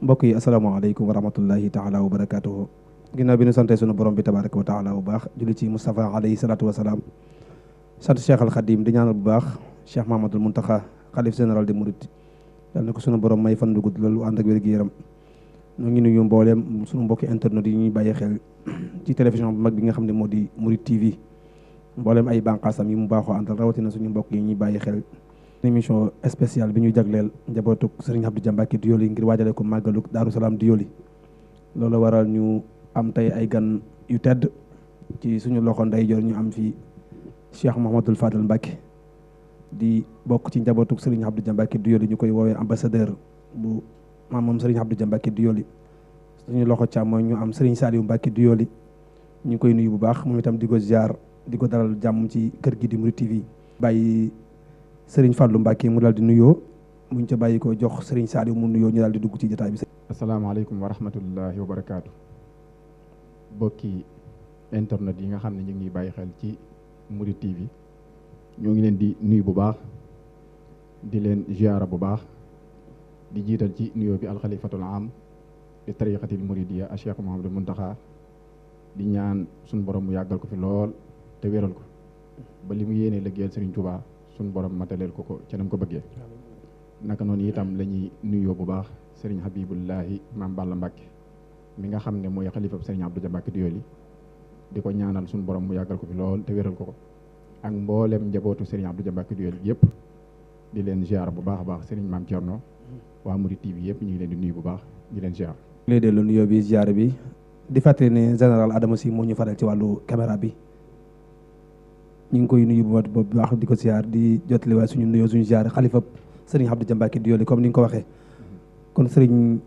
mbokk yi asalaamaaleykum wa rahmatullahi taala wa barakaatuhu. ginnaaw bi nu sante sunu borom bi tabaraka wa taala bu baax julli ci Moustapha alayhi salaatu wa salaam sant Cheikh Al Khadim di ñaanal bu baax Cheikh Mahamadul Muntaxa xalif général de Mouride yàlla na ko sunu borom may fan du gudd loolu ànd ak wér-gu-yaram. ñu ngi nuyu mbooleem sunu mbokki internet yi ñuy bàyyi xel ci télévision bu mag bi nga xam ne moo di Mouride TV mbooleem ay bànqaasam yi mu baaxoo àndal rawatina suñu mbokk yi ñuy bàyyi xel émission spéciale bi ñu jagleel njabootuk Serigne Abdou Dia Mbacké Doyoly ngir waajale ko màggaluk Daaru Salaam Doyoly. loolu waral ñu am tey ay gan yu tedd ci suñu loxo ndeyjoor ñu am fi Cheikh Mouhamadoul Fadal Mbacké di bokk ci njabootuk Serigne Abdou Dia Mbacké Doyoly ñu koy woowee ambassadeur bu maamam Serigne Abdou Dia Mbacké Doyoly. suñu loxo càmmooñ ñu am Serigne Saliou Mbacké Doyoly ñu ngi koy nuyu bu baax moom itam di ko ziar di ko dalal jàmm ci kër gi di Mouride TV. bàyyi Serigne Fallou Mbacké mu daal di nuyoo muñ ca bàyyi ko jox Serigne Saliou mu nuyoo ñu daal di dugg ci jotaay bi. asalaamaaleykum wa rahmatullahi wa barakaatu. bokki internet yi nga xam ne ñu ngi bàyyi xel ci Mouride TV ñoo ngi leen di nuyu bu baax di leen ziara bu baax di jiital ci nuyoo bi alxalifatul am di tariqatil muridiya a Cheikh Mouhamadou Mountakha di ñaan suñu borom mu yàggal ko fi lool te wéral ko ba li mu yéenee liggéeyal Serigne Touba suñu borom mataleel ko ca nam ko bëggee. naka noonu itam la ñuy nuyoo bu baax Serigne Habibullahi Maam Balla Mbacké mi nga xam ne mooy xalifab Serigne Abdou Dia Mbacké Doyoly di ko ñaanal suñu borom mu yàggal ko fi lool te wéral ko ak mboolem njabootu Serigne Abdou Dia Mbacké Doyoly yëpp di leen ziar bu baax a baax Serigne Mame Thierno waa Mouride TV yëpp ñu ngi leen di nuyu bu baax di leen ziar. lay delloo nuyoo bi ziar bi di fàttali ne général Adama Sy moo ñu faral ci wàllu caméra bi ñu ngi koy nuyu bu baax di ko ziar di jotali waaye suñu nuyoo suñu ziar xalifab Serigne Abdou Dia Mbacké Doyoly comme ni nga ko waxee. kon Serigne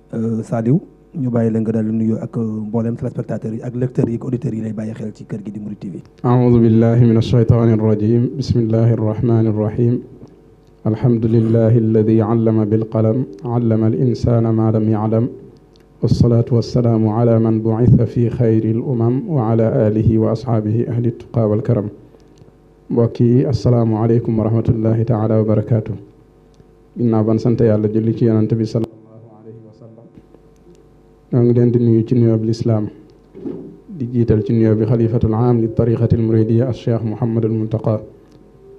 Saliou ñu bàyyi la nga daal di nuyoo ak mboolem téléspectateurs yi ak lecteurs yi ak auditeurs yi lay bàyyi xel ci kër gi di Mouride TV. aoudu billahi min alshaytani arrajim bismillahi arrahmani arrahim alhamdulillahi alladi allama bilqalam allama al insana ma lam ya'lam wassalatu wassalaamu ala man bu'itha fi xayri al umam wa ala alihi wa ashaabihi ahli tuqa wal karam. mbokk yi assalaamu aleykum wa rahmatullahi taala wa barakaatu. ginnaaw ban sant yàlla julli ci yonante bi sallallahu alayhi wa sallam ñoo ngi leen di nuyu ci nuyoo bi lislaam di jiital ci nuyoo bi xalifatul aam li tariqatil muridiya al cheikh Mouhamadul Muntaqa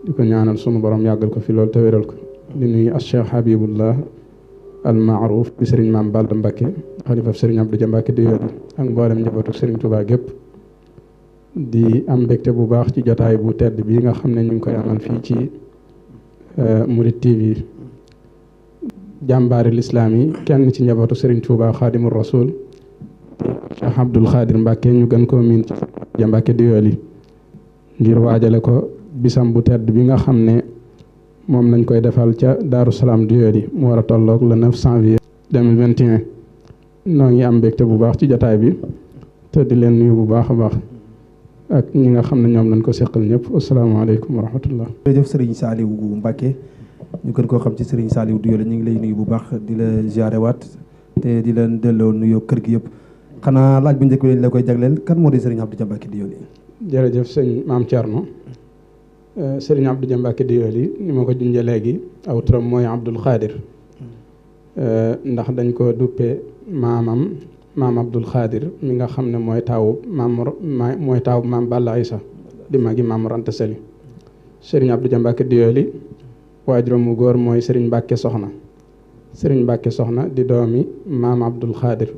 di ko ñaanal sunu borom yàggal ko fi lool te wéral ko. di nuyu al cheikh Habibullah al maaruf bi Serigne Mame Balla Mbacké xalifab Serigne Abdou Dia Mbacké Doyoly ak mboolem njabootu Serigne Touba gépp di am mbégte bu baax ci jotaay bu tedd bii nga xam ne ñu ngi koy amal fii ci Mouride TV. jàmbaari lislaam yi kenn ci njabootu Serigne Touba Xaadimul Rasul Cheikh Abdoul Khadir Mbacké ñu gën koo miin ci Dia Mbacké Doyoly ngir waajale ko bisam bu tedd bi nga xam ne moom lañ koy defal ca Daaru Salaam Doyoly mu war a tolloog le 9 janvier 2021. noo ngi am mbégte bu baax ci jotaay bi te di leen nuyu bu baax a baax ak ñi nga xam ne ñoom lañ ko seqal ñëpp asalaamaaleykum wa rahmatullah. jërëjëf Serigne Saliou Mbacké ñu gën koo xam ci Serigne Saliou Doyoly ñu ngi lay nuyu bu baax di la ziare waat te di leen delloo nuyoo kër gi yëpp xanaa laaj bu njëkk bi lañ la koy jagleel kan moo di Serigne Abdou Dia Mbacké Doyoly. jërëjëf sëñ Mame Thierno. Serigne Abdou Dia Mbacké Doyoly ni ma ko junjee léegi aw turam mooy Abdoul Khadir ndax dañ ko duppee maam Abdoul Khadir mi nga xam ne mooy taawu maam Balla Aïssa di magi maam Mor Anta Sali. Serigne Abdou Dia Mbacké Doyoly waajuram mu góor mooy Serigne Mbacké Soxna Serigne Mbacké Soxna di doomi maam Abdoul Khadir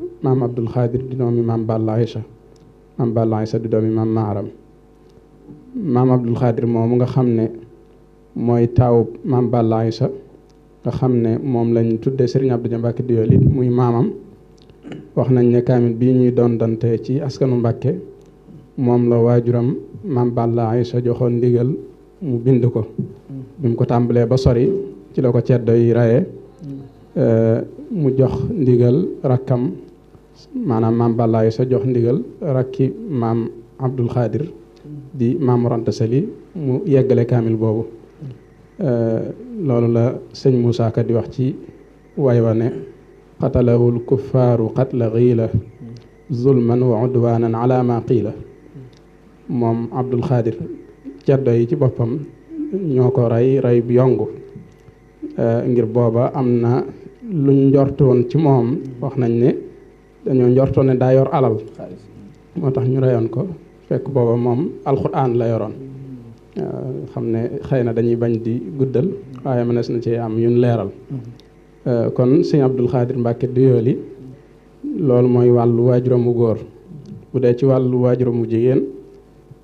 di doomi maam Balla Aïssa di doomi maam Maharam. maam Abdoul Khadir moomu nga xam ne mooy taawu maam Balla Aïssa nga xam ne moom lañ tuddee Serigne Abdou Dia Mbacké Doyoly muy maamam wax nañ ne kaamil bii ñuy doon dante ci askanu Mbacké moom la waajuram maam Balla Aïssa joxoon ndigal mu bind ko bi mu ko tàmbalee ba sori ci la ko ceddo yi raye mu jox ndigal rakkam maanaam maam Balla Aïssa jox ndigal rakki maam Abdoul Khadir di maam Mor Anta Sali mu yeggale kaamil boobu loolu la sëñ Moussa Ka di wax ci way wa ne qatalahul kuffaaru qatla xiila zulman wa udwanan ala ma qiila. moom Abdoul Khadir ceddo yi ci boppam ñoo ko rey bu yongu ngir booba am na luñ njortoon ci moom wax nañ ne dañoo njortoon ne daa yor alal moo tax ñu reyoon ko fekk booba moom alxuraan la yoroon xam ne xëy na dañuy bañ di guddal waaye mënees na ci am yuñ leeral kon sëñ Abdul Xaadir Mbàkke Doyoly loolu mooy wàllu waajuram bu góor bu dee ci wàllu waajuram bu jigéen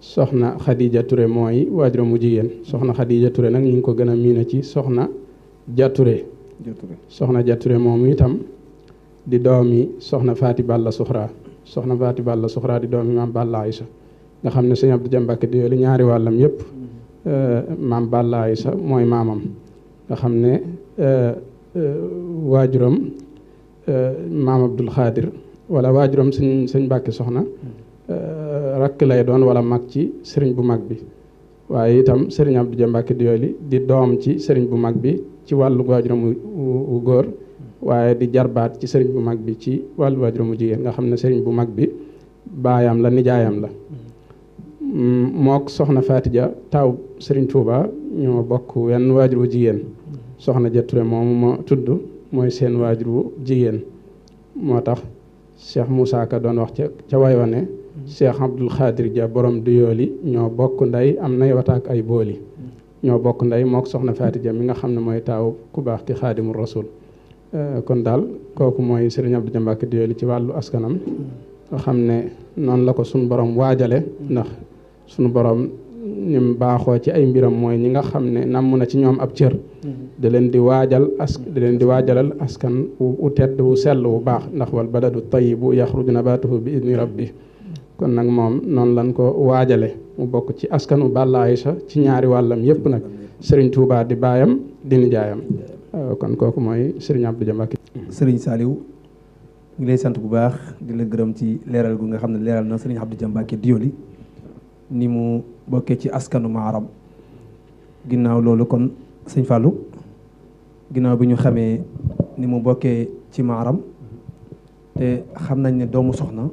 soxna Khadija Touré mooy waajuram bu jigéen soxna Khadija Touré nag ñu ngi ko gën a miina ci soxna Ja Touré soxna Ja Touré moomu itam di doomi soxna Faati Balla Suxra soxna Faati Balla Suxra di doomi maam Balla Aysa nga xam ne sëñ Abdou Dia Mbàkke Doyoly ñaari wàllam yépp maam Balla Aysa mooy maamam nga xam ne waajuram maam Abdul Xaadir wala waajuram sëñ Mbàkke soxna rakk lay doon wala mag ci sëriñ bu mag bi waaye itam sëriñ Abdou Dia Mbàkke Doyoly di doom ci sëriñ bu mag bi ci wàllu waajuram wu góor waaye di jarbaat ci sëriñ bu mag bi ci wàllu waajuram wu jigéen nga xam ne sëriñ bu mag bi baayam la nijaayam la mook soxna Faatija taw sëriñ Touba ñoo bokk wenn waajur wu jigéen soxna Ja Touré moomu ma tudd mooy seen waajur wu jigéen moo tax Cheikh Moussa Ka doon wax ca way wa ne Cheikh Abdul Xaadir Dia borom Doyoly ñoo bokk ndey am nay wataak ay booli ñoo bokk ndey mook soxna Faatija mi nga xam ne mooy taaw ku baax ki Xaadimu Rasuul kon daal kooku mooy Serigne Abdou Dia Mbàkke Doyoly ci wàllu askanam nga xam ne noonu la ko suñu borom waajale ndax suñu borom ñim baaxoo ci ay mbiram mooy ñi nga xam ne namm na ci ñoom ab cër da leen di waajal da leen di waajalal askan wu tedd wu sell wu baax ndax wal baladu tayyibu yaxruju nabaatuhu bi idni rabbi kon nag moom noonu lañ ko waajale mu bokk ci askanu Balla Aysa ci ñaari wàllam yépp nag Serigne Touba di baayam di nijaayam kon kooku mooy Serigne Abdou Dia Mbàkke Serigne Saliou ngi lay sant bu baax di la gërëm ci leeral gu nga xam ne leeral na Serigne Abdou Dia Mbàkke Doyoly ni mu bokkee ci askanu maaram ginnaaw loolu kon sëñ Fallou ginnaaw bi ñu xamee ni mu bokkee ci maaram te xam nañ ne doomu soxna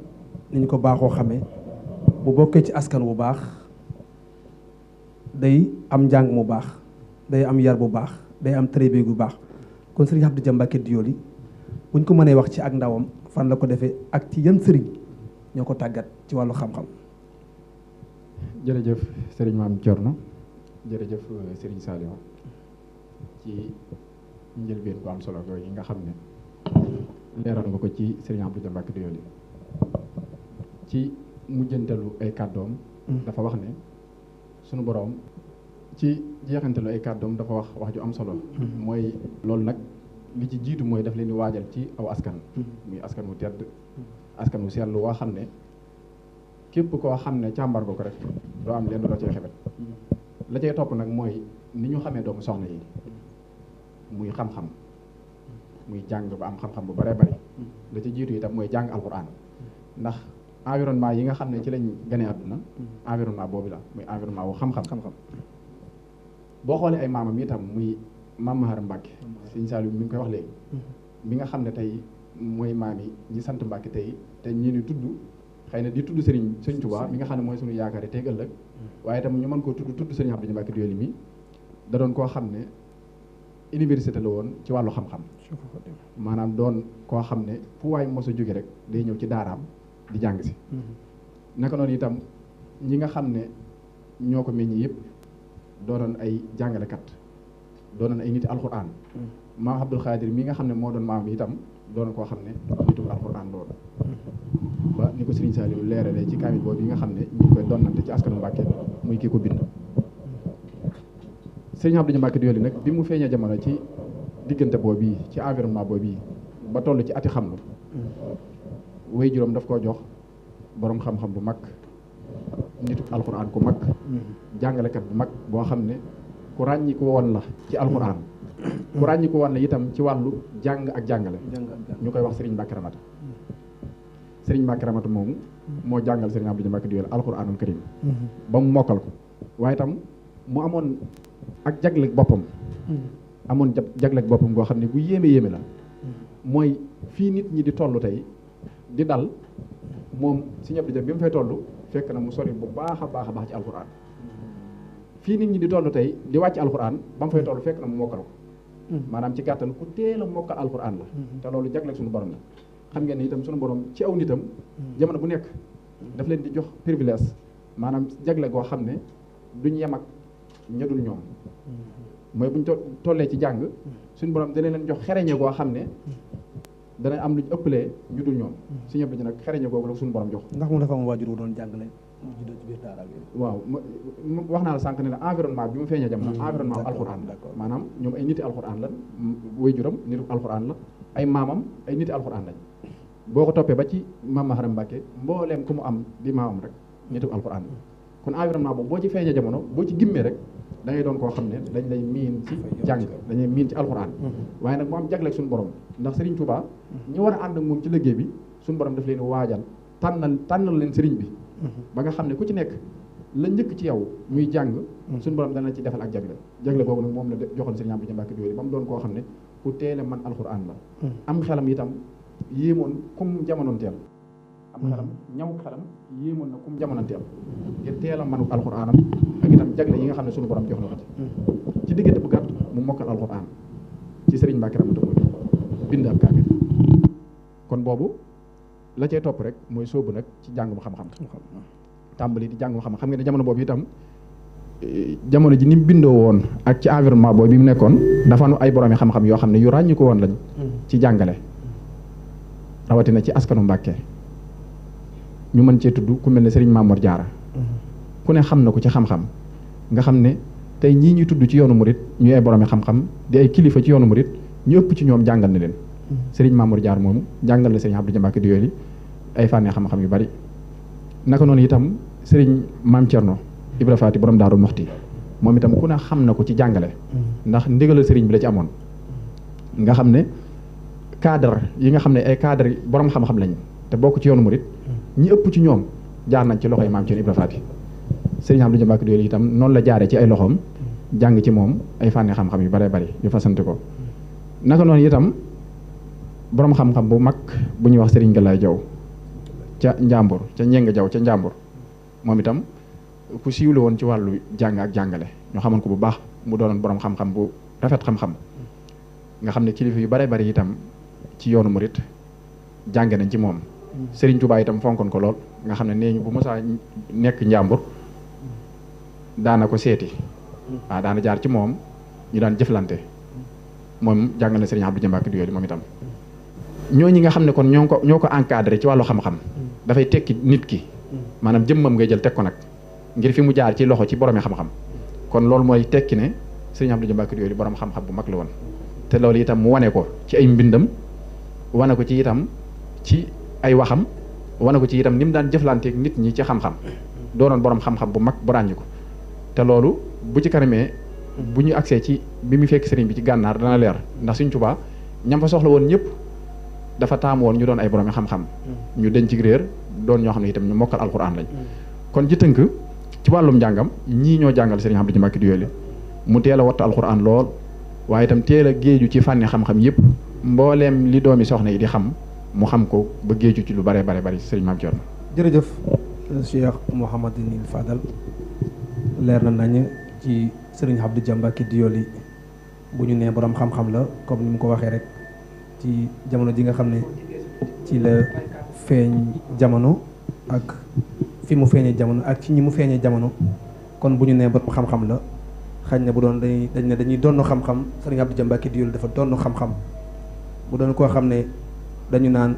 ni ñu ko baaxoo xamee bu bokkee ci askan bu baax day am njàng mu baax day am yar bu baax day am tërbiya bu baax kon sëriñ Abdou Dia Mbàkke Doyoly buñ ko mënee wax ci ak ndawam fan la ko defee ak ci yan sëriñ ñoo ko tàggat ci wàllu xam-xam. jërëjëf Serigne Maam Thierno jërëjëf Serigne Saliou ci njëlbeen bu am solo yi nga xam ne leeral nga ko ci Serigne Abdou Dia Mbàkke Doyoly ci mujjantalu ay kàddoom dafa wax ne sunu boroom ci jeexantalu ay kàddoom dafa wax ju am solo mooy loolu nag li ci jiitu mooy daf leen di waajal ci aw askan muy askan wu tedd askan wu seetlu woo xam ne képp koo xam ne càmbar ko rek doo am leen loo cay xebet la cay topp nag mooy ni ñu xamee doomu soxna yi muy xam-xam muy jàng ba am xam-xam bu baree bari la ci jiitu itam mooy jàng alxuraan ndax environnement yi nga xam ne ci lañ gane àdduna environnement boobu la muy environnement wu xam-xam boo xoolee ay maamam itam muy maam Mahar Mbàkke Sëñ Saliou mi ngi koy wax léegi bi nga xam ne tey mooy maam yi ñi sant Mbàkke tey te ñi ni tudd xëy na di tudd Sëriñ Tuubaa mi nga xam ne mooy suñu yaakaar yi tey ëllëg waaye itam ñu mën koo tudd Sëriñ Abdou Dia Mbàkke Doyoly mi da doon koo xam ne université la woon ci wàllu xam-xam maanaam doon koo xam ne fu waay mos a jóge rek day ñëw ci daaraam di jàng si naka noonu itam ñi nga xam ne ñoo ko meññi yëpp doonoon ay jàngalekat doonoon ay niti alxuraan maam Abdul Xaadir mi nga xam ne moo doon maam itam doonoon koo xam ne nitu alxuraan loolu ba ni ko Serigne Saliou leeralee ci kaamil boobu yi nga xam ne ñu ngi koy donnante ci askanu Mbàkke muy kii ko bind Serigne Abdou Dia Mbàkke Doyoly nag bi mu feeñee jamono ci diggante boobu yi ci environnement boobu yi ba toll ci ati xamlu way juróom daf koo jox boroom xam-xam bu mag nitu alxuraan ku mag jàngalekat bu mag boo xam ne ku ràññi ko woon la ci alxuraan ku ràññi ko woon la itam ci wàllu jàng ak jàngale ñu koy wax Serigne Mbàkke Ramata Serigne Mbàkke Ramata moomu moo jàngal Serigne Abdou Dia Mbàkke Doyoly alxuraanul karim ba mu mokkal ko waaye itam mu amoon ak jagleeg boppam amoon jagleeg boppam goo xam ne bu yéeme la mooy fii nit ñi di toll tey di dal moom Serigne Abdou Dia bi mu fay toll fekk na mu sori bu baax a baax ci alxuraan fii nit ñi di toll tey di wàcc alxuraan ba mu fay toll fekk na mu mokkal ko maanaam ci gàttal ku teel a mokkal alxuraan la te loolu jagleel suñu borom la xam ngeen ne itam suñu borom ci aw nitam jamono bu nekk daf leen di jox privilège maanaam jagle goo xam ne duñ yem ak ña dul ñoom mooy buñ tollee ci jàng suñu borom dana leen jox xereñe goo xam ne dana am luñ ëppalee ñu dul ñoom si ñëpp ji nag xereñe googu la suñu borom jox. ndax mu dafa am waajur wu doon jàngale mu juddoo ci biir daara bi. waaw wax naa la sànq ne la environnement bi mu feeñee jamono environnement alxuraan la maanaam ñoom ay niti alxuraan la waajuram nitu alxuraan la ay maamam ay niti alxuraan lañ boo ko toppee ba ci maam Maharam Mbàkke mbooleem ku mu am di maamam rek nitu alxuraan la kon environnement boobu boo ci feeñee jamono boo ci gimmee rek da ngay doon koo xam ne dañ lay miin ci jàng dañuy miin ci alxuraan waaye nag mu am jagleeg suñu borom ndax Serigne Touba ñi war a ànd ak moom ci liggéey bi suñu borom daf leen waajal tànnal leen Serigne bi ba nga xam ne ku ci nekk la njëkk ci yow muy jàng suñu borom dana la ci defal ak jagle boobu nag moom la joxoon Serigne Abdou Mbacke Diori ba mu doon koo xam ne ku teele man alxuraan la am xelam itam yéemoon kum jamonoon teel am xelam ñaw xelam yéemoon na kum jamonanteel ngir teel a manu alxuraanam ak itam jagle yi nga xam ne suñu borom jox na ko ci diggante bu gàtt mu mokkal alxuraan ci Serigne Mbacke Ramata mooy bind ab kaamil kon boobu la cay topp rek mooy sóobu nag ci jàngum xam-xam tàmbali di jàngum xam-xam nga ne jamono boobu itam jamono ji ni mu bindoo woon ak ci environnement boobu bi mu nekkoon dafa nu ay boroomi xam-xam yoo xam ne yu ràññi ko woon lañ ci jàngale rawatina ci askanu Mbàkke ñu mën cee tudd ku mel ne Serigne Mamour Diarra ku ne xam na ko ci xam-xam nga xam ne tey ñii ñuy tudd ci yoonu murit ñu ay boroomi xam-xam di ay kilifa ci yoonu murit ñu ëpp ci ñoom jàngal na leen Serigne Mamour Diarra moomu jàngal na Serigne Abdou Mbacke Diori ay fànne xam-xam yu bari naka noonu itam Serigne Mame Thierno Ibra Faty borom Daaru Muxti moom itam ku ne xam na ko ci jàngale ndax ndigalal Serigne bi la ci amoon nga xam ne cadre yi nga xam ne ay cadre borom xam-xam lañ te bokk ci yoonu murit ñi ëpp ci ñoom jaar nañ ci loxoy Mame Thierno Ibra Faty Serigne Abdou Mbacke Diori itam noonu la jaaree ci ay loxoom jàng ci moom ay fànne xam-xam yu bare bari ñu fasante ko naka noonu itam borom xam-xam bu mag bu ñuy wax Serigne Galaye Jaw ca Njàmbur ca Ñeng Jaw ca Njàmbur moom itam ku siiwle woon ci wàllu jàng ak jàngale ñoo xamoon ko bu baax mu doonoon borom xam-xam bu rafet xam-xam nga xam ne kilifa yu bare bari itam ci yoonu murit jàng nañ ci moom Serigne Touba itam fonkoon ko lool nga xam ne nee ñu bu mosaa nekk Njàmbur daana ko seeti waaw daana jaar ci moom ñu daan jëflante moom jàngal na Serigne Abdou Mbacke Diori moom itam ñooñi nga xam ne kon ñoo ko encadré ci wàllu xam-xam dafay tekki nit ki maanaam jëmmam ngay jël teg ko nag ngir fi mu jaar ci loxo ci boromi xam-xam kon loolu mooy tekki ne Serigne Abdou Mbacke Diori borom xam-xam bu mag la woon te loolu itam mu wane ko ci ay mbindam wane ko ci itam ci ay waxam wane ko ci itam ni mu daan jëflanteeg nit ñi ci xam-xam doonoon borom xam-xam bu mag bu ràññi ko te loolu bu ci kanamee bu ñu agsee ci bi mu fekk Serigne bi ci gànnaar dana leer ndax Serigne Touba ñam fa soxla woon ñëpp dafa taamu woon ñu doon ay borom xam-xam ñu denc ci réer doon ñoo xam ne itam ñu mokkal alxuraan lañ kon ci tënk ci wàllum njàngam ñii ñoo jàngal Serigne Abdou Mbacke Diori mu teel a wattu alxuraan lool waaye itam teel a géeju ci fànni xam-xam yëpp mbooleem li doomi soxna yi di xam mu xam ko ba géeju ci lu bare bare bari Serigne Mame Thierno. jërëjëf Cheikh Mouhamadinil Fadal leer na nañ ci Serigne Abdou Mbacke Diori bu ñu nee borom xam-xam la comme ni mu ko waxee rek ci jamono ji nga xam ne ci la feeñ jamono ak fi mu feeñee jamono ak ci ñi mu feeñee jamono kon bu ñu nee borom xam-xam la xañ na bu doon dañuy donn xam-xam Serigne Abdou Mbacke Diori dafa donn xam-xam bu doon koo xam ne dañu naan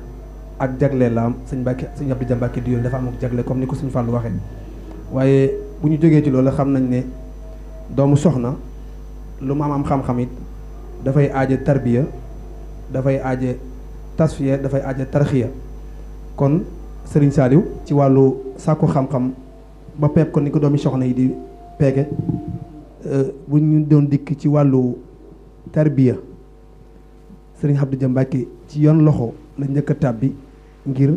ak jagle la am sëñ Abdou Mbacke Diori dafa am ak jagle comme ni ko suñu Fàllu waxee waaye bu ñu jógee ci loolu xam nañ ne doomu soxna lu mu am xam-xam it dafay aaje tarbiya dafay aaje tasfiya dafay aaje tarxiya kon Serigne Saliou ci wàllu sàkku xam-xam ba peeg ko ni ko doomi soxna yi di peege bu ñu doon dikk ci wàllu tarbiya Serigne Abdou Mbacke ci yoon loxo la njëkk a tàbbi ngir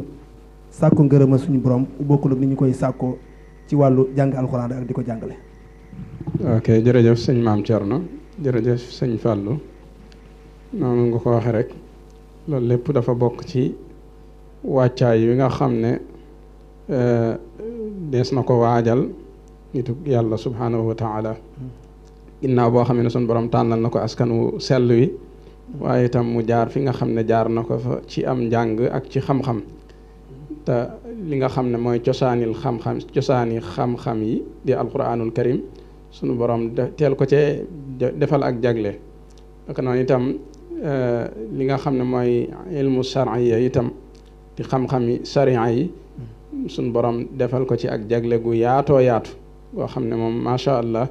sàkku ngërëma suñu borom bokkul ak ni ñu koy sàkkoo ci wàllu jàng alxuraan ak di ko jàngale. ok jërëjëf sëñ Mame Thierno jërëjëf sëñ Fallou noonu nga ko waxee rek loolu lépp dafa bokk ci wàccaay yi nga xam ne dees na ko waajal nitu yàlla subhanahu wa taala ginnaaw boo xam ne sunu borom tànnal na ko askan wu sell wi waaye itam mu jaar fi nga xam ne jaar na ko fa ci am njàng ak ci xam-xam te li nga xam ne mooy cosaani xam-xam yi di alquranul karim sunu borom teel ko cee defal ak jagle ak noonu itam li nga xam ne mooy ilmu shar'iyya itam di xam-xami sharia yi sunu borom defal ko ci ak jagle gu yaatoo yaatu boo xam ne moom macha allah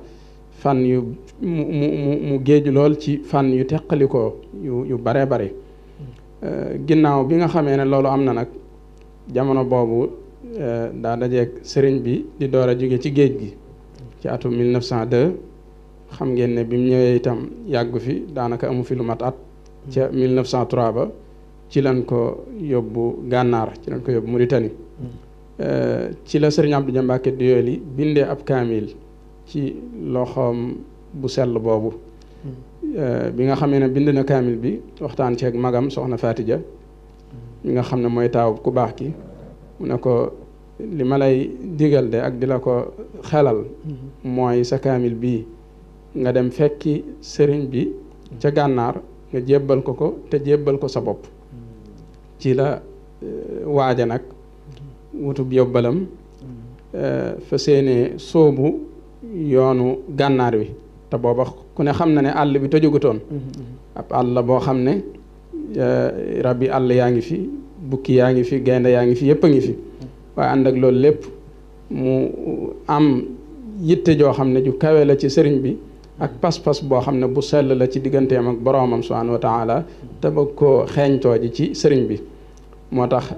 fan yu mu géeju lool ci fan yu teqalikoo yu bare bare ginnaaw bi nga xamee ne loolu am na nag jamono boobu daa dajeeg sëriñ bi di door a jóge ci géej gi ci atum 1902 xam ngeen ne bi mu ñëwee itam yàggu fi daanaka amu fi lu mat at ca 1903 ba ci lañ ko yóbbu gànnaar ci lañ ko yóbbu Mauritanie ci la sëriñ Abdou Dia Mbacké Doyoly bindee ab kaamil ci loxoom bu sell boobu bi nga xamee ne bind na kaamil bi waxtaan ceeg magam soxna Fatija mi nga xam ne mooy taaw ku baax ki mu ne ko li ma lay digal de ak di la ko xelal mooy sa kaamil bii nga dem fekki sëriñ bi ca gànnaar nga jébbal ko te jébbal ko sa bopp ci la waaja nag wutub yóbbalam fa séenee sóobu yoonu gànnaar wi te booba ku ne xam na ne àll bi tojugutoon ab àll la boo xam ne rabbi àll yaa ngi fi bukki yaa ngi fi gaynde yaa ngi fi yëpp a ngi fi waaye ànd ak loolu lépp mu am yitte joo xam ne ju kawe la ci sëriñ bi ak pas-pas boo xam ne bu sell la ci digganteem ak boroomam subhaanahu wa taala te bëgg koo xeeñtoo ji ci sëriñ bi moo tax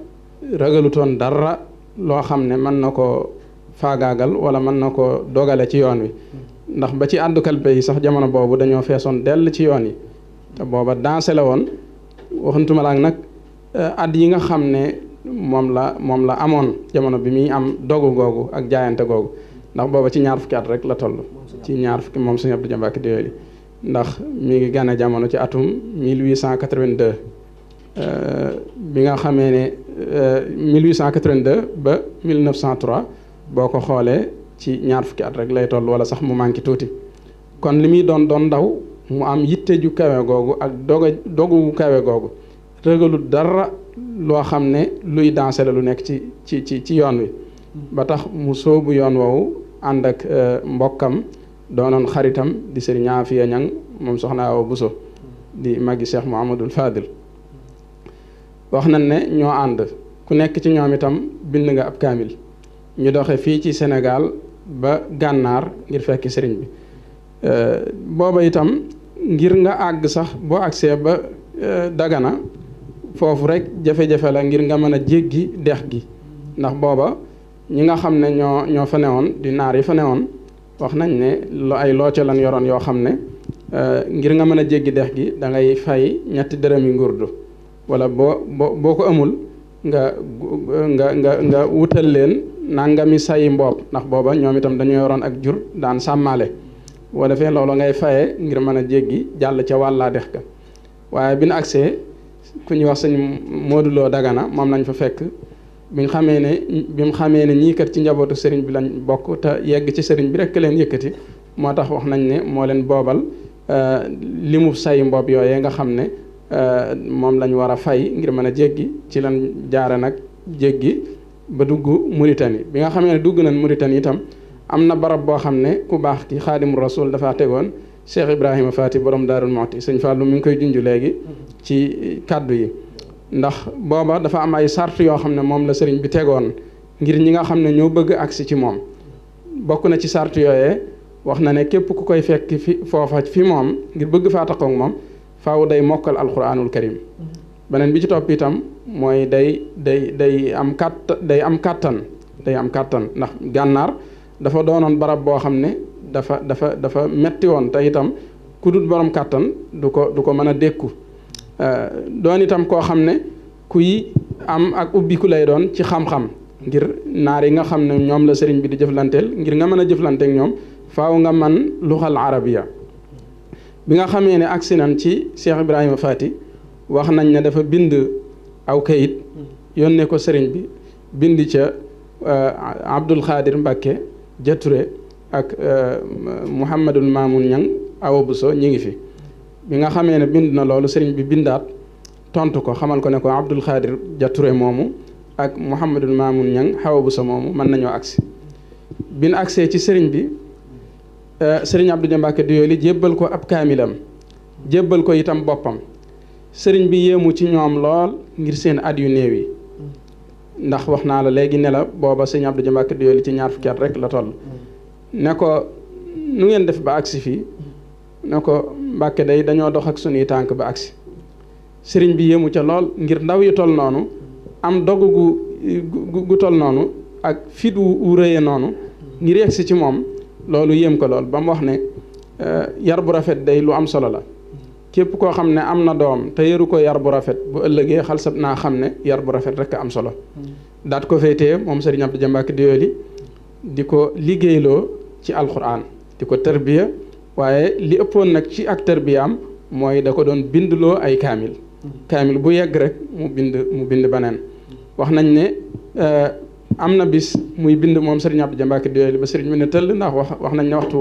ragalutoon dara loo xam ne mën na ko faagaagal wala mën na ko dogale ci yoon wi ndax ba ci àddukalpe yi sax jamono boobu dañoo feesoon dell ci yoon yi te booba dansé la woon waxantuma laak nag at yi nga xam ne moom la amoon jamono bi muy am dogu googu ak jaayante googu ndax booba ci ñaar fukki at rek la toll ci ñaar fukki moom Sëriñ Abdou Dia Mbacké Doyoly ndax mi ngi gane jamono ci atum 1882 bi nga xamee ne 1882 ba 1903 boo ko xoolee ci ñaar fukki at rek lay toll wala sax mu manqué tuuti kon li muy doon ndaw mu am yitte ju kawe googu ak dogu kawe googu rëgalut dara loo xam ne luy dansé la lu nekk ci yoon wi ba tax mu sóobu yoon woowu ànd ak mbokkam doonoon xaritam di Sëriñ Aafiya Ñang moom soxna Awa Buso di magi Cheikh Mouhamadoul Fadil wax nañ ne ñoo ànd ku nekk ci ñoom itam bind nga ab kaamil ñu doxe fii ci Sénégal ba gànnaar ngir fekki sëriñ bi booba itam ngir nga àgg sax boo agsee ba Dagana foofu rek jafe-jafe la ngir nga mën a jéggi dex gi ndax booba ñi nga xam ne ñoo fa newoon di naar yi fa newoon wax nañ ne ay looco lan yoroon yoo xam ne ngir nga mën a jéggi dex gi da ngay fay 2 dërëmi ngurdu wala boo ko amul nga wutal leen nangami sayi mboob ndax booba ñoom itam dañoo yoroon ak jur daan sàmmale boo defee loolu ngay fayee ngir mën a jéggi jàll ca wàllaa dex ga waaye bi nu agsee ku ñuy wax sëñ Modou Lo Dagana moom lañ fa fekk bi mu xamee ne ñii kat ci njabootu sëriñ bi lañ bokk te yegg ci sëriñ bi rekk leen yëkkati moo tax wax nañ ne moo leen boobal limu say mboob yooyee nga xam ne moom lañ war a fay ngir mën a jéggi ci lan jaare nag jéggi ba dugg Mauritanie bi nga xamee ne dugg nañ Mauritanie itam am na barab boo xam ne ku baax ki Xaadimu Rasuul dafa tegoon Cheikh Ibrahima Fati borom Daarul Muxti sëñ Fallou mi ngi koy junj léegi ci kàddu yi ndax booba dafa am ay sart yoo xam ne moom la sëriñ bi tegoon ngir ñi nga xam ne ñoo bëgg agsi ci moom bokk na ci sart yooyee wax na ne képp ku koy fekk foofa fi moom ngir bëgg faa taxaw ak moom faaw day mokkal alquranul karim beneen bi ci topp itam mooy day am kàttan ndax gànnaar dafa doonoon barab boo xam ne dafa metti woon te itam ku dul borom kàttan du ko mën a dékku doon itam koo xam ne kuy am ak ubbiku lay doon ci xam-xam ngir naar yi nga xam ne ñoom la sëriñ bi di jëflanteel ngir nga mën a jëflante ak ñoom faaw nga man luxal arabiya bi nga xamee ne agsi nañ ci Cheikh Ibrahima Fati wax nañ ne dafa bind aw kayit yónnee ko sëriñ bi bind ca Abdul Xaadir Mbakke Jature ak Mouhamadul Mamoun Ñang Awa Bousso ñi ngi fi. bi nga xamee ne bind na loolu sëriñ bi bindaat tontu ko xamal ko ne ko Abdul Xaadir Ja Ture moomu ak Mouhamadul Mamoun Ñang Awa Bousso moomu mën nañoo agsi bin agsee ci sëriñ bi sëriñ Abdou Dia Mbacke Doyoly jébbal ko ab kaamilam jébbal ko itam boppam sëriñ bi yéemu ci ñoom lool ngir seen at yu néew yi ndax wax naa la léegi ne la booba sëriñ Abdou Dia Mbacke Doyoly ci ñaar fukki at rek la toll ne ko nu ngeen def ba agsi fii ne ko Mbàkke day dañoo dox ak sunuy tànk ba agsi sëriñ bi yéemu ca lool ngir ndaw yu toll noonu am dogu gu toll noonu ak fit wu rëye noonu ngir yegsi ci moom loolu yéem ko lool ba mu wax ne yar bu rafet day lu am solo la képp koo xam ne am na doom te yaru ko yar bu rafet bu ëllëgee xalsab naa xam ne yar bu rafet rek am solo daat ko féetee moom sëriñ Abdou Dia Mbacke Doyoly di ko liggéeyloo ci alxuraan di ko tarbiya waaye li ëppoon nag ci ak tarbiyaam mooy da ko doon bindloo ay kaamil bu yegg rek mu bind baneen wax nañ ne am na bis muy bind moom sëriñ Abdou Dia Mbacke Doyoly ba sëriñ bi ne tëll ndax wax nañ ne waxtu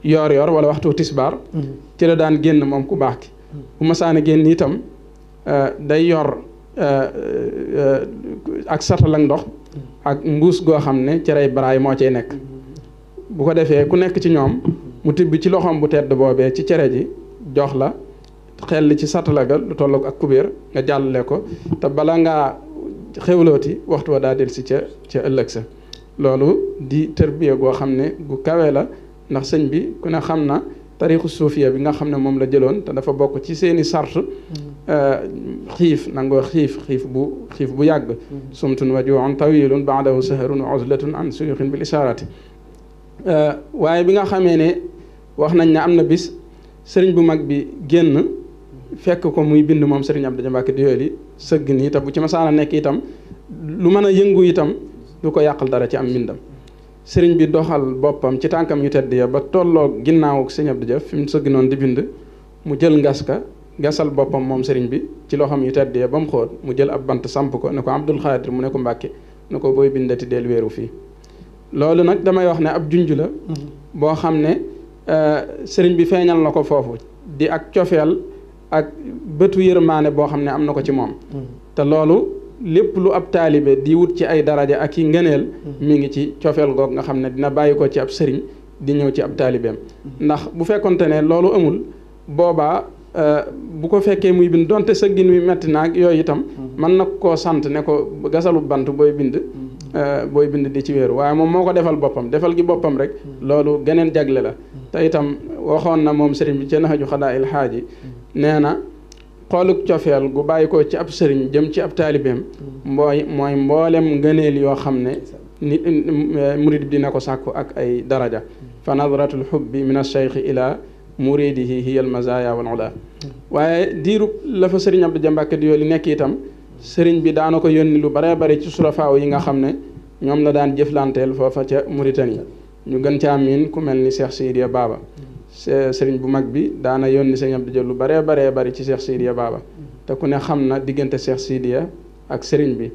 yoor wala waxtu tisbaar ci la daan génn moom ku baax ki bu masaana génn itam day yor ak satal ak ndox ak mbuus goo xam ne cerey baraay moo cay nekk bu ko defee ku nekk ci ñoom mu tibb ci loxoom bu tedd boobee ci cere ji jox la xel ci satala ga lu tolloog ak kubéer nga jàllale ko te bala ngaa xewlooti waxtu wa daa del si ca ëllëg sa loolu di tërbiya goo xam ne gu kawe la ndax sëñ bi ku ne xam na tarixu suufiya bi nga xam ne moom la jëloon te dafa bokk ci seeni sart xiif nangoo xiif bu yàgg sumtun wa ju'un tawilun ba'dahu saharun wa uzlatun an suyuxin bil isharati waaye bi nga xamee ne wax nañ ne am na bis sëriñ bu mag bi génn fekk ko muy bind moom sëriñ Abdou Dia Mbacke Doyoly sëgg nii te bu ci masaana nekk itam lu mën a yëngu itam du ko yàqal dara ci am mbindam sëriñ bi doxal boppam ci tànkam yu tedd ya ba tolloo ginnaaw sëriñ Abdou Dia fi mu sëgg noonu di bind mu jël gasal boppam moom sëriñ bi ci loxoom yu tedd ya ba mu xóot mu jël ab bant samp ko ne ko Abdul Xaadir mu ne ko Mbàkke ne ko booy bindati del wéeru fii loolu nag damay wax ne ab junj la boo xam ne sëriñ bi feeñal na ko foofu di ak cofeel ak bëtu yërmaane boo xam ne am na ko ci moom te loolu lépp lu ab taalibe di wut ci ay daraja ak i ngëneel mi ngi ci cofeel goog nga xam ne dina bàyyi ko ci ab sëriñ di ñëw ci ab taalibeem ndax bu fekkonte ne loolu amul boobaa bu ko fekkee muy bind donte sëggin wi metti naag yooyu itam mën na koo sant ne ko gasalu bant booy bind di ci wéeru waaye moom moo ko defal boppam defal gi boppam rek loolu geneen jagle la te itam waxoon na moom sëriñ bi ci Nahju Xadaa'il Xaaji nee na xooluk cofeel gu bàyyi ko ci ab sëriñ jëm ci ab taalibeem mooy mboolem ngëneel yoo xam ne nit murid bi dina ko sàkku ak ay daraja fa nadratul hubbi min ash-shaykh ila muridihi hiya al mazaya wal ula waaye diirub la fa sëriñ Abdou Dia Mbacke Doyoly nekk itam sëriñ bi daana ko yónni lu bare bari ci surafaaw yi nga xam ne ñoom la daan jëflanteel foofa ca Mauritanie ñu gën caa miin ku mel ni Cheikh Sidiya Baba sëriñ bu mag bi daana yónni sëriñ Abdou Dia lu bare bari ci Cheikh Sidiya Baba te ku ne xam na diggante Cheikh Sidiya ak sëriñ bi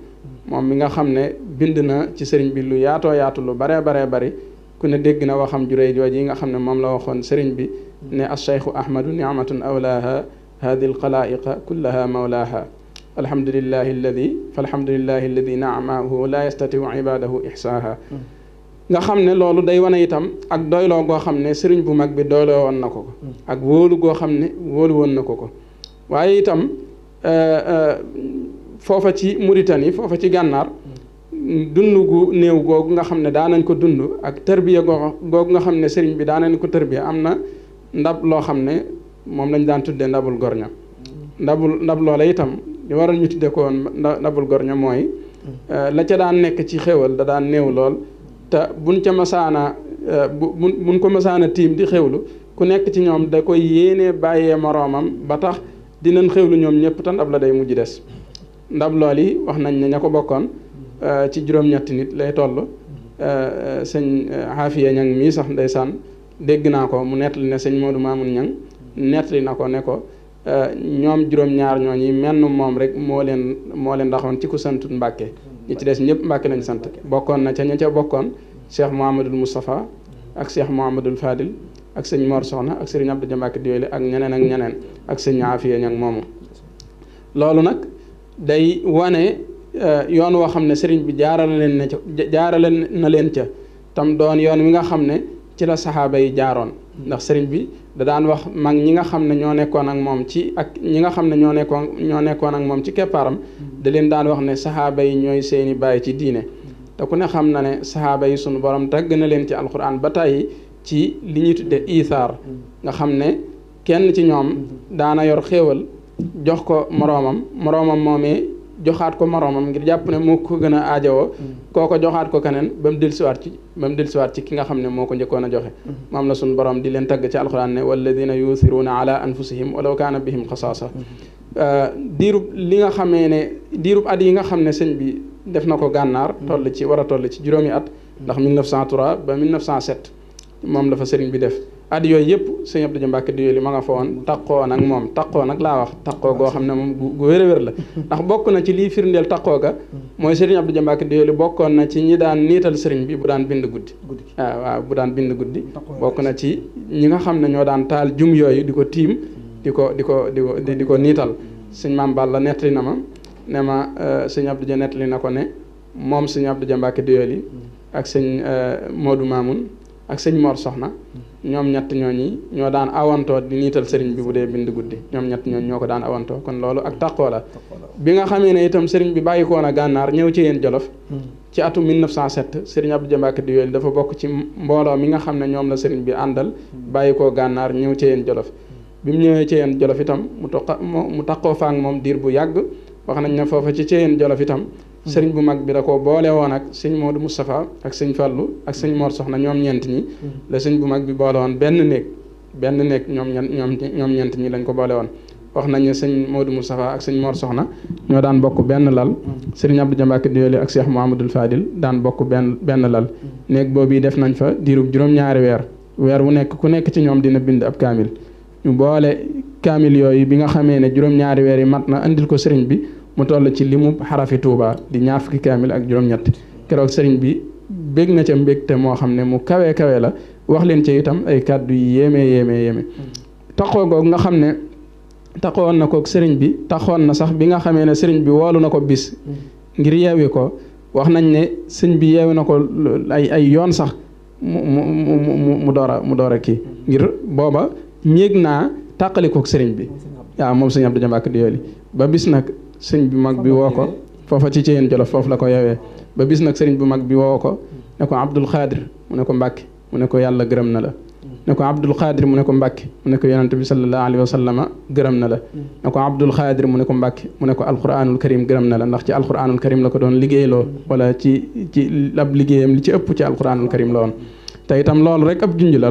moom mi nga xam ne bind na ci sëriñ bi lu yaatoo yaatu lu bare bari ku ne dégg na waxam juréy jooj yi nga xam ne moom la waxoon sëriñ bi ne ash-shaykhu ahmadu ni'matun awlaaha hadi alxalaa'iqa kullaha mawlaaha alhamdulillahi alladi naamahu la yastatiu ibadahu ihsaaha nga xam ne loolu day wane itam ak doyloo goo xam ne sëriñ bu mag bi doyloo woon na ko ak wóolu goo xam ne wóolu woon na ko waaye itam foofa ci Mauritanie foofa ci gànnaar dund gu néew googu nga xam ne daanañ ko dund ak tërbiya googu nga xam ne sëriñ bi daanañ ko tërbiya am na ndab loo xam ne moom lañ daan tuddee ndabul gorña ndab loola itam li waral ñu tuddee ko ndabul gorña mooy la ca daan nekk ci xéwal da daan néew lool te buñ ca masaana buñ ko masaana tiim di xewlu ku nekk ci ñoom da koy yéenee bàyyee moroomam ba tax dinañ xewlu ñoom ñëpp te ndab la day mujj des ndab lool yi wax nañ ne ña ko bokkoon ci juróom-ñetti nit lay toll sëñ Xaafiya Ñang mii sax ndeysaan dégg naa ko mu nettali ne sëñ Modou Mamoun Ñang nettali na ko ne ko ñoom juróom-ñaar ñooñi menn moom rek moo leen ndaxoon ci ku santut Mbàkke ñi ci des ñëpp Mbàkke lañ sant bokkoon na ca ña ca bokkoon Cheikh Mouhamadul Moustapha ak Cheikh Mouhamadul Fadil ak sëñ Mor Soxna ak sëriñ Abdou Dia Mbacke Diwéli ak ñeneen ak sëñ Afiya ñag moomu. loolu nag day wane yoon woo xam ne sëriñ bi jaarale na leen ca tam doon yoon wi nga xam ne ci la saxaaba yi jaaroon ndax sëriñ bi da daan wax mag ñi nga xam ne ñoo nekkoon ak moom ak ñi nga xam ne ñoo nekkoon ak moom ci keppaaram da leen daan wax ne saxaaba yi ñooy seeni baay ci diine te ku ne xam na ne saxaaba yi sunu borom tagg na leen ci alquran ba tàyyi ci li ñuy tudde iisaar nga xam ne kenn ci ñoom daana yor xéewal jox ko moroomam moomee joxaat ko moroomam ngir jàpp ne moo ko gën a aajowoo kooko joxaat ko keneen ba mu dellusiwaat ci ki nga xam ne moo ko njëkkoon a joxe moom la suñu borom di leen tagg ci alxuraan ne walladina yuuthiruuna ala anfusihim walaw kaana bihim xasaasa diirub at yi nga xam ne sëñ bi def na ko gànnaar war a toll ci juróomi at ndax 1903 ba 1907 moom la fa sëriñ bi def at yooyu yëpp sëñ Abdou Dia Mbacke Diwéli ma nga fa woon taqoo nag moom taqoo nag laa wax taqoo goo xam ne moom gu wér a wér la ndax bokk na ci lii firndeel taqoo ga mooy sëriñ Abdou Dia Mbacke Diwéli bokkoon na ci ñi daan niital sëriñ bi bu daan bind guddi waaw bu daan bind guddi bokk na ci ñi nga xam ne ñoo daan taal jum yooyu di ko tiim di ko niital sëñ Maam Balla nettali na ma ne ma sëñ Abdou Dia nettali na ko ne moom sëñ Abdou Dia Mbacke Diwéli ak sëñ Modou Mamoun ak sëñ Mor Soxna ñoom ñett ñooñi ñoo daan awantoo di niital sëriñ bi bu dee bind guddi ñoom ñett ñooñu ñoo ko daan awantoo kon loolu ak taqoo la bi nga xamee ne itam sëriñ bi bàyyi koon a gànnaar ñëw ci yéen Jolof ci atum 1907 sëriñ Abdou Dia Mbacke Diwéli dafa bokk ci mbooloo mi nga xam ne ñoom la sëriñ bi àndal bàyyi koo gànnaar ñëw ci yéen Jolof bi mu ñëwee ci yéen Jolof itam mu taqoo faak moom diir bu yàgg wax nañ ne foofa ci yéen Jolof itam sëriñ bu mag bi da ko boole woon ak sëñ Modou Moustapha ak sëñ Fallou ak sëñ Mor Soxna ñoom ñeent ñi la sëñ bu mag bi boole woon benn néeg ñoom ñeent ñi lañ ko boole woon wax nañ ne sëñ Modou Moustapha ak sëñ Mor Soxna ñoo daan bokk benn lal sëriñ Abdou Dia Mbacke Diwéli ak Cheikh Mouhamadoul Fadil daan bokk benn lal néeg boobu def nañ fa diirub juróom-ñaari weer wu nekk ku nekk ci ñoom dina bind ab kaamil ñu boole kaamil yooyu bi nga xamee ne juróom-ñaari weer yi mat na andil ko sëriñ bi mu toll ci limu xarafi Tuuba di 20 fukki kaamil ak juróom-ñett keroog sëriñ bi bég na ca mbégte moo xam ne mu kawe la wax leen ci itam ay kàddu yi yéeme taxoo googu nga xam ne taxoon na ko sëriñ bi taxoon na sax bi nga xamee ne sëriñ bi woolu na ko bis ngir yeewi ko wax nañ ne sëñ bi yeewi na ko ay yoon sax mu door a kii ngir booba ñéeg naa tàqalikook sëriñ bi waaw moom sëñ Abdou Dia Mbacke Diwéli ba bis nag sëñ bu mag bi woo ko foofa ci yéen Jolof foofu la ko yewee ba bis nag sëriñ bu mag bi woo ko ne ko Abdul Xaadir mu ne ko Mbàkke mu ne ko yàlla gërëm na la ne ko Abdul Xaadir mu ne ko Mbàkke mu ne ko yonent bi sallallahu alayhi wa sallama gërëm na la ne ko Abdul Xaadir mu ne ko Mbàkke mu ne ko alquranul karim gërëm na la ndax ci alquranul karim la ko doon liggéeyloo wala ci ab liggéeyam li ci ëpp ci alquranul karim la woon te itam loolu rek ab junj la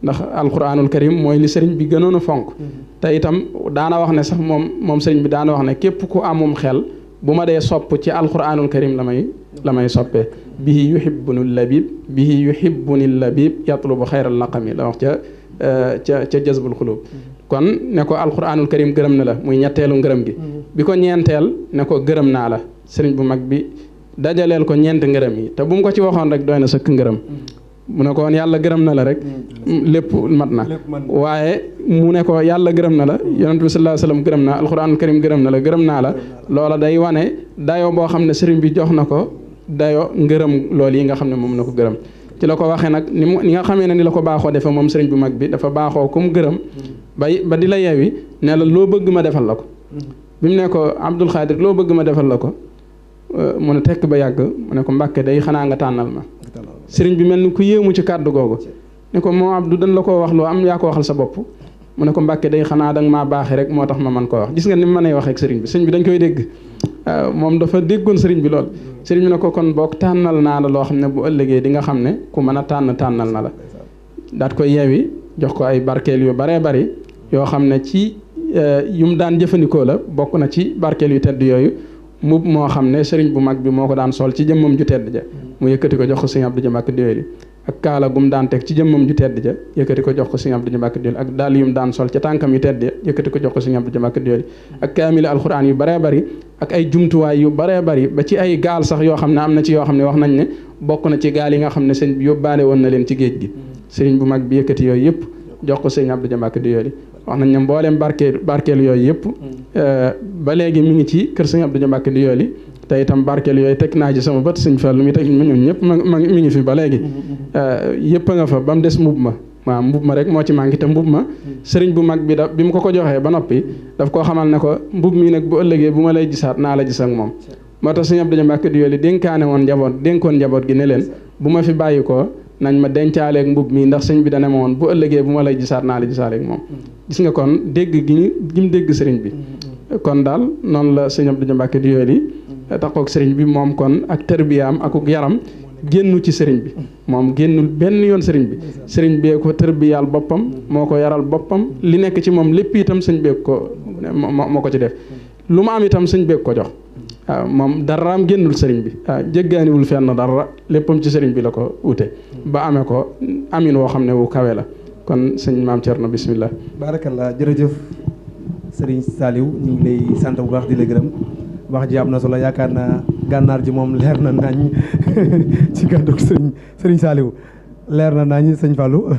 ndax alquranul karim mooy li sëriñ bi gënoon a fonk te itam daana wax ne sax moom sëriñ bi daana wax ne képp ku amum xel bu ma dee sopp ci alquranul karim la may soppee bihi yuhibbuni labib yatlubu xayral laqami la wax ca jazbul xulub kon ne ko alquranul karim gërëm na la muy ñetteelu ngërëm gi bi ko ñeenteel ne ko gërëm naa la sëriñ bu mag bi dajaleel ko ñeent ngërëm yi te bu mu ko ci waxoon rek doy na sëkk ngërëm mu ne ko woon yàlla gërëm na la rek lépp mat na waaye mu ne ko yàlla gërëm na la yonent bi sallallahu alayhi wasallam gërëm na alquranul karim gërëm naa la loola day wane dayo boo xam ne sëriñ bi jox na ko dayo ngërëm loolu yi nga xam ne moom na ko gërëm ci la ko waxee nag ni nga xamee ne ni la ko baaxoo defe moom sëriñ bu mag bi dafa baaxoo comme gërëm ba di la yeewi ne la loo bëgg ma defal la ko bi mu ne ko Abdul Xaadir loo bëgg ma defal la ko mu ne tekk ba yàgg mu ne ko Mbàkke day xanaa nga tànnal ma sëriñ bi mel ni ku yéemu ci kàddu googu ne ko moo Abdou dañ la ko wax loo am yaa ko waxal sa bopp mu ne ko Mbàkke day xanaa danga maa baaxee rek moo tax ma mën koo wax gis nga ni mu mënee wax ak sëriñ bi sëriñ bi dañ koy dégg moom dafa déggoon sëriñ bi lool sëriñ bi ne ko kon boog tànnal naa la loo xam ne bu ëllëgee di nga xam ne ku mën a tànnal na la daat koy yeewi jox ko ay barkeel yu baree bari yoo xam ne ci yu mu daan jëfandikoo la bokk na ci barkeel yu tedd yooyu mbubb moo xam ne sëriñ bu mag bi moo ko daan sol ci jëmmam ju tedd ja mu yëkkati ko jox ko sëriñ Abdou Dia Mbacke Diwéli ak kaala gum daan teg ci jëmmam ju tedd ja yëkkati ko jox ko sëriñ Abdou Dia Mbacke Diwéli ak dàll yum daan sol ca tànkam yu tedd ja yëkkati ko jox ko sëriñ Abdou Dia Mbacke Diwéli ak kaamil alxuraan yu baree bari ak ay jumtuwaay yu baree bari ba ci ay gaal sax yoo xam ne am na ci yoo xam ne wax nañ ne bokk na ci gaal yi nga xam ne sëñ bi yóbbaale woon na leen ci géej gi sëriñ bu mag bi yëkkati yooyu yëpp jox ko sëriñ Abdou Dia Mbacke Doyoly wax nañ ne mbooleem barkeelu yooyu yëpp ba léegi mi ngi ci kër sëriñ Abdou Dia Mbacke Doyoly te itam barkeelu yooyu teg naa ci sama bët sëñ Fallu mi teg ñun ñëpp mi ngi fi ba léegi yëpp a nga fa ba mu des mbubb ma waaw mbubb ma rek moo ci manqué te mbubb ma sëriñ bu mag bi bi mu ko joxee ba noppi daf koo xamal ne ko mbubb mi nag bu ëllëgee bu ma lay gisaat naa la gis ak moom moo tax sëñ Abdou Dia Mbacke Doyoly dénkoon njaboot gi ne leen bu ma fi bàyyi ko nañ ma dencaaleeg mbubb mi ndax sëñ bi dane ma woon bu ëllëgee bu ma lay gisaat naa la gisaaleeg moom gis nga kon dégg gi mu dégg sëriñ bi kon daal noonu la sëñ Abdou Dia Mbacke Doyoly taxoog sëriñ bi moom kon ak tërbiyaam ak yaram génnu ci sëriñ bi moom génnul benn yoon sëriñ bi sëriñ bee ko tërbiyaal boppam moo ko yaral boppam li nekk ci moom lépp itam sëñ bee ko moo ko ci def lu ma am itam sëñ bee ko jox waaw moom daraam génnul sëriñ bi waaw jéggaaniwul fenn dara léppam ci sëriñ bi la ko wute ba amee ko amin woo xam ne wu kawe la kon sëñ Maam Thierno bismillah barakallah jërëjëf sëriñ Saliou ñu ngi lay sant bu baax di la gërëm wax ji am na solo yaakaar naa gànnaar ji moom leer na nañ ci kàddu sëriñ Saliou leer na nañ sëñ Fallou